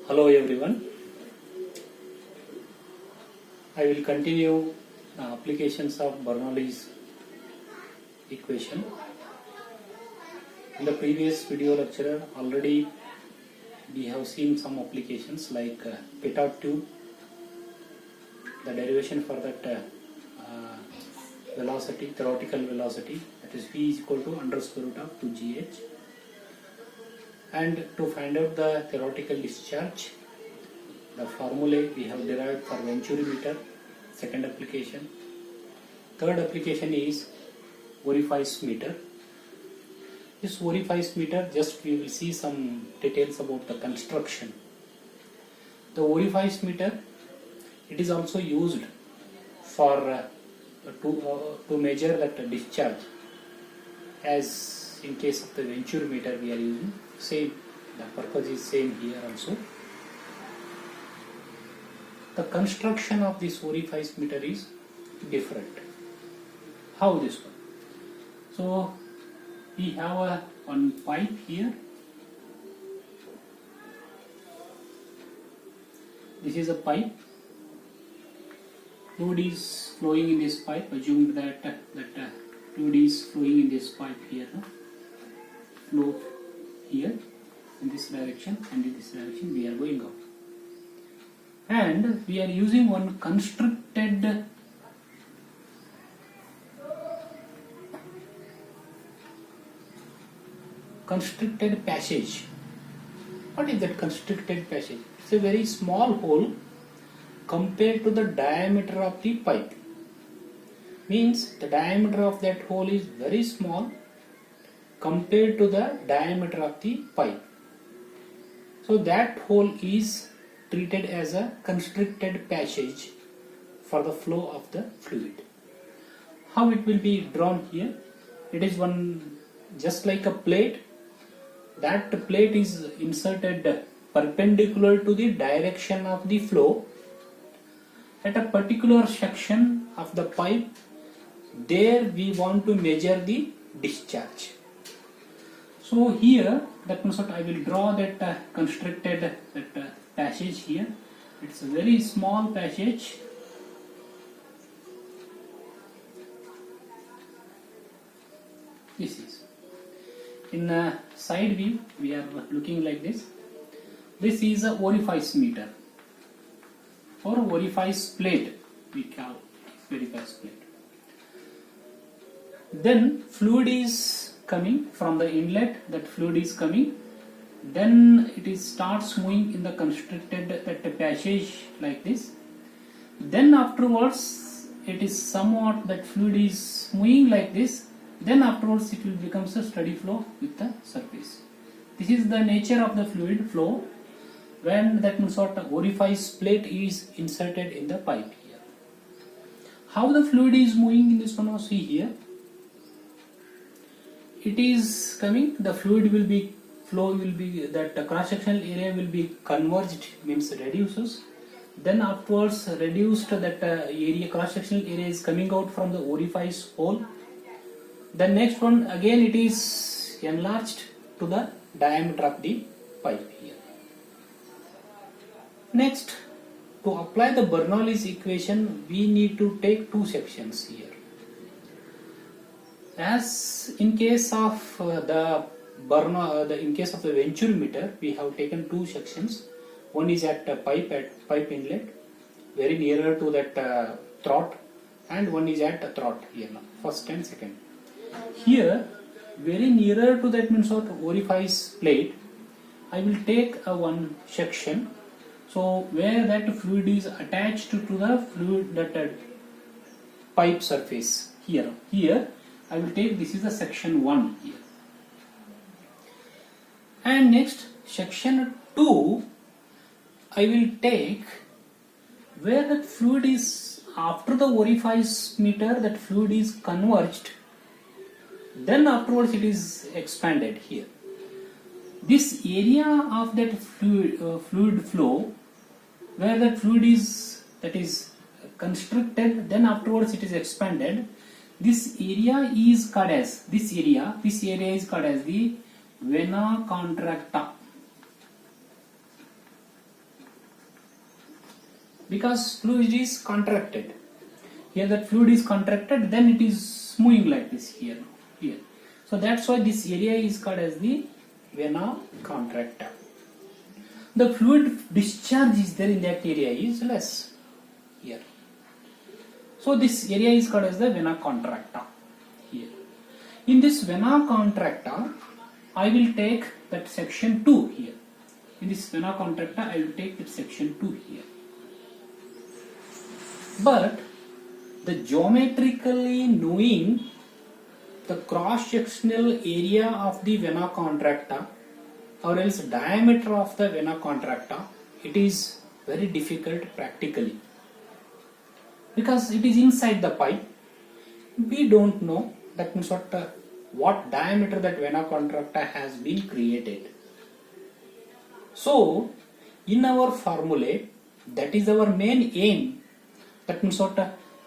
Hello everyone. I will continue applications of Bernoulli's equation. In the previous video lecture already we have seen some applications like Petard tube, the derivation for that velocity, theoretical velocity, that is V is equal to under square root of 2gh, and to find out the theoretical discharge, the formulae we have derived for Venturi meter, second application. Third application is orifice meter. This orifice meter, just we will see some details about the construction. The orifice meter, it is also used for to measure that discharge, as in case of the Venturi meter we are using. Same, the purpose is same here also. The construction of this orifice meter is different. How this one? So we have one pipe here. This is a pipe. Fluid is flowing in this pipe. Assume that fluid is flowing in this pipe here. No? Flow here in this direction, and in this direction we are going out. And we are using one constricted passage. What is that constricted passage? It's a very small hole compared to the diameter of the pipe. Means the diameter of that hole is very small compared to the diameter of the pipe. So that hole is treated as a constricted passage for the flow of the fluid. How it will be drawn here? It is one just like a plate. That plate is inserted perpendicular to the direction of the flow at a particular section of the pipe. There we want to measure the discharge. So here, that means what I will draw that constricted passage here. It's a very small passage. This is. In side view, we are looking like this. This is a orifice meter or orifice plate. We call orifice plate. Then fluid is coming from the inlet. That fluid is coming. Then it is starts moving in the constricted that passage like this. Then afterwards, it is somewhat that fluid is moving like this. Then afterwards it will become a steady flow with the surface. This is the nature of the fluid flow when that sort of orifice plate is inserted in the pipe here. How the fluid is moving in this one, see here. It is coming, the fluid will be, flow will be, that cross-sectional area will be converged, means reduces. Then afterwards reduced that area, cross-sectional area is coming out from the orifice hole. The next one again it is enlarged to the diameter of the pipe here. Next, to apply the Bernoulli's equation, we need to take two sections here. As in case of in case of the Venturi meter, we have taken two sections. One is at pipe inlet, very nearer to that throat, and one is at throat here now, first and second. Here, very nearer to that means of orifice plate, I will take one section. So where that fluid is attached to the fluid that pipe surface here. Here I will take, this is the section 1 here. And next section 2 I will take where that fluid is, after the orifice meter, that fluid is converged. Then afterwards it is expanded here. This area of that fluid flow, where that fluid is, that is constricted, then afterwards it is expanded. This area is called as, this area is called as the vena contracta. because fluid is contracted. Here that fluid is contracted, then it is moving like this here. So that's why this area is called as the vena contracta. The fluid discharge is there in that area is less here. So this area is called as the vena contracta here. In this vena contracta, I will take that section 2 here. In this vena contracta, I will take that section 2 here. But the geometrically knowing the cross-sectional area of the vena contracta or else diameter of the vena contracta, it is very difficult practically. Because it is inside the pipe, we don't know, that means what diameter that vena contracta has been created. So, in our formulae, that is our main aim. That means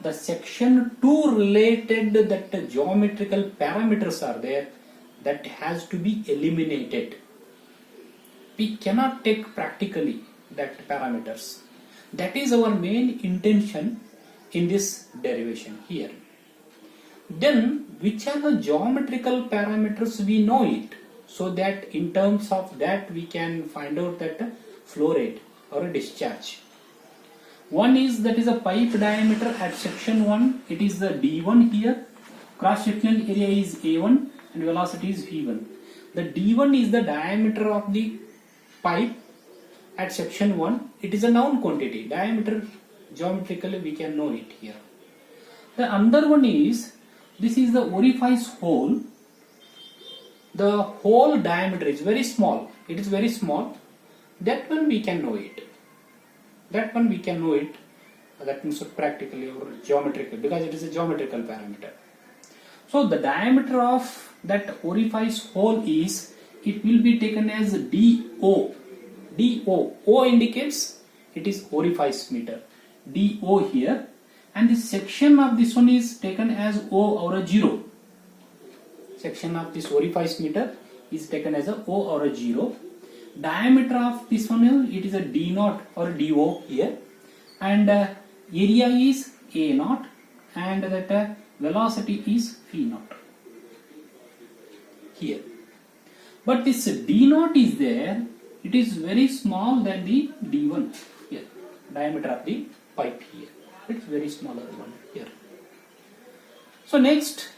the section 2 related that geometrical parameters are there, that has to be eliminated. We cannot take practically that parameters. That is our main intention in this derivation here. Then which are the geometrical parameters, we know it, so that in terms of that we can find out that flow rate or a discharge. One is, that is a pipe diameter at section 1, it is the D1 here, cross sectional area is A1 and velocity is V1. The D1 is the diameter of the pipe at section 1, it is a known quantity, diameter geometrically we can know it here. The another one is, this is the orifice hole. The hole diameter is very small, it is very small, that one we can know it. That one we can know it, that means practically or geometrical, because it is a geometrical parameter. So the diameter of that orifice hole is, it will be taken as DO. DO. O indicates it is orifice meter. DO here, and the section of this one is taken as O or a 0. Section of this orifice meter is taken as a O or a 0. Diameter of this one, it is a D0 or DO here, and area is A0, and that velocity is V0 here. But this D0 is there, it is very small than the D1 here, diameter of the pipe here, it's very smaller one here. So next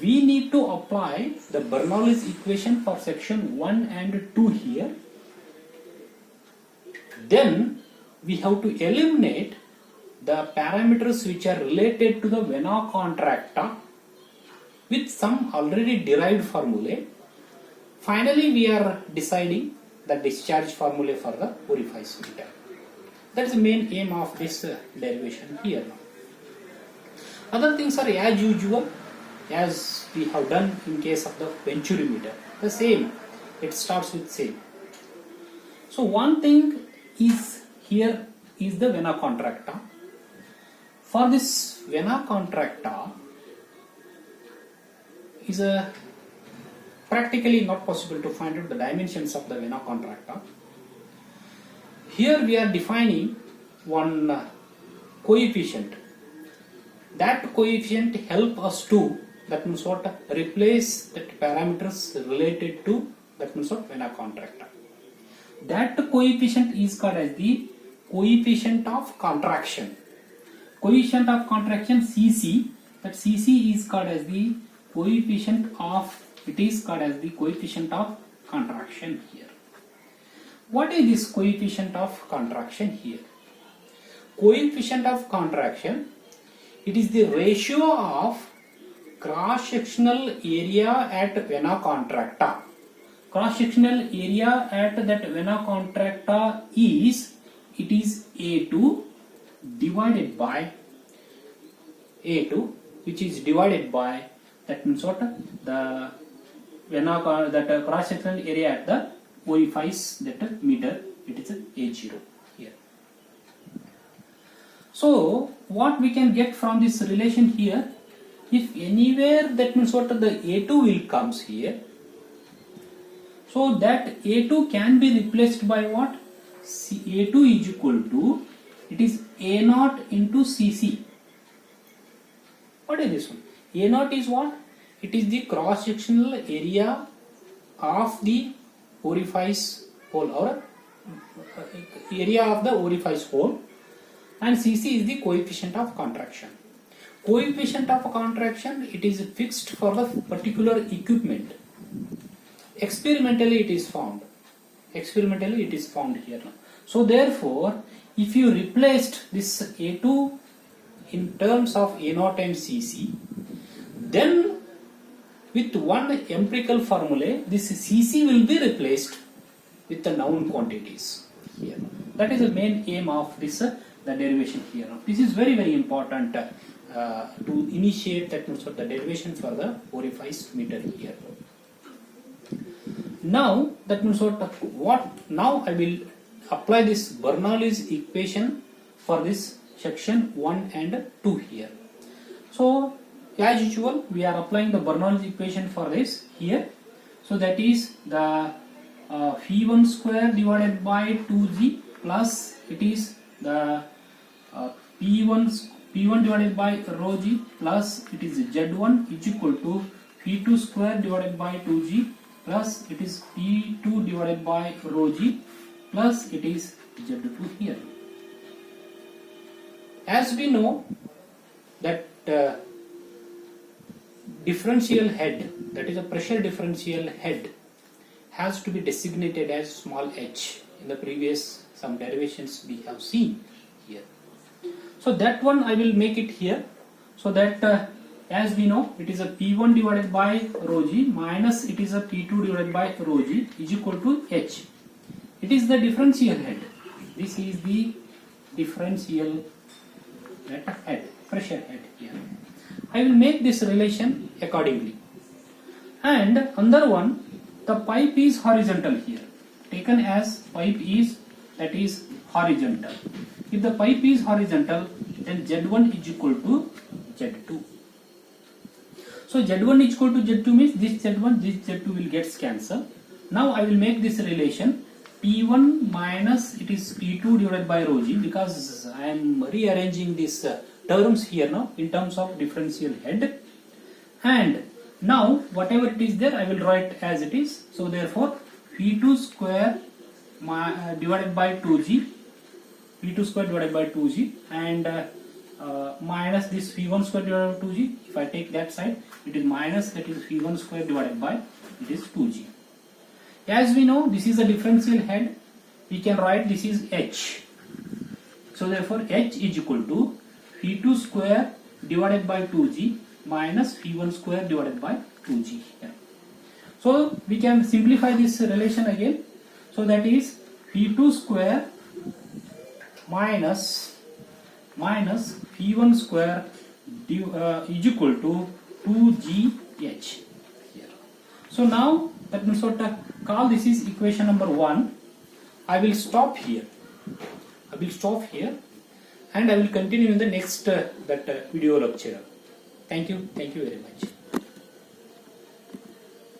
we need to apply the Bernoulli's equation for section 1 and 2 here. Then we have to eliminate the parameters which are related to the vena contracta with some already derived formulae. Finally we are deciding the discharge formula for the orifice meter. That is the main aim of this derivation here. Other things are as usual, as we have done in case of the Venturi meter. The same, it starts with same. So one thing is here is the vena contracta. For this vena contracta is practically not possible to find out the dimensions of the vena contracta. Here we are defining one coefficient. That coefficient help us to, that means replace that parameters related to, that means vena contracta. That coefficient is called as the coefficient of contraction. Coefficient of contraction CC, that CC is called as the coefficient of, it is called as the coefficient of contraction here. What is this coefficient of contraction here? Coefficient of contraction, it is the ratio of cross-sectional area at vena contracta. Cross-sectional area at that vena contracta is, it is A2 divided by A2, which is divided by, that means the vena, that cross-sectional area at the orifice, that meter, it is A0 here. So what we can get from this relation here, if anywhere, that means the A2 will comes here, so that A2 can be replaced by what? A2 is equal to it is A naught into CC. What is this one? A naught is what? It is the cross sectional area of the orifice hole, or area of the orifice hole, and CC is the coefficient of contraction. Coefficient of contraction, it is fixed for the particular equipment. Experimentally it is found. Experimentally it is found here. So therefore, if you replaced this A2 in terms of A0 and CC, then with one empirical formula, this CC will be replaced with the known quantities here. That is the main aim of this the derivation here. This is very, very important to initiate that means of the derivation for the orifice meter here. Now that means what? Now I will apply this Bernoulli's equation for this section 1 and 2 here. So as usual, we are applying the Bernoulli's equation for this here. So that is the phi1 square divided by 2g plus it is the p1 divided by rho g plus it is z1 is equal to p2 square divided by 2g plus it is p2 divided by rho g plus it is z2 here. As we know that differential head, that is a pressure differential head, has to be designated as small h. In the previous some derivations we have seen here. So that one I will make it here, so that as we know it is a P1 divided by rho g minus it is a P2 divided by rho g is equal to h. It is the differential head. This is the differential head, pressure head here. I will make this relation accordingly. And another one, the pipe is horizontal here, taken as pipe is, that is horizontal. If the pipe is horizontal, then Z1 is equal to Z2. So Z1 is equal to Z2 means this Z1, this Z2 will get cancelled. Now I will make this relation P1 minus it is P2 divided by rho g, because I am rearranging these terms here now in terms of differential head. And now whatever it is there, I will write as it is. So therefore P2 square divided by 2g, P2 square divided by 2g, and minus this P1 square divided by 2g. If I take that side, it is minus that is P1 square divided by it is 2g. As we know, this is a differential head. We can write this is h. So therefore h is equal to P2 square divided by 2g minus P1 square divided by 2g. Yeah. So we can simplify this relation again. So that is P2 square minus P1 square is equal to 2gh here. So now that means what call this is equation number 1. I will stop here. And I will continue in the next video lecture. Thank you very much.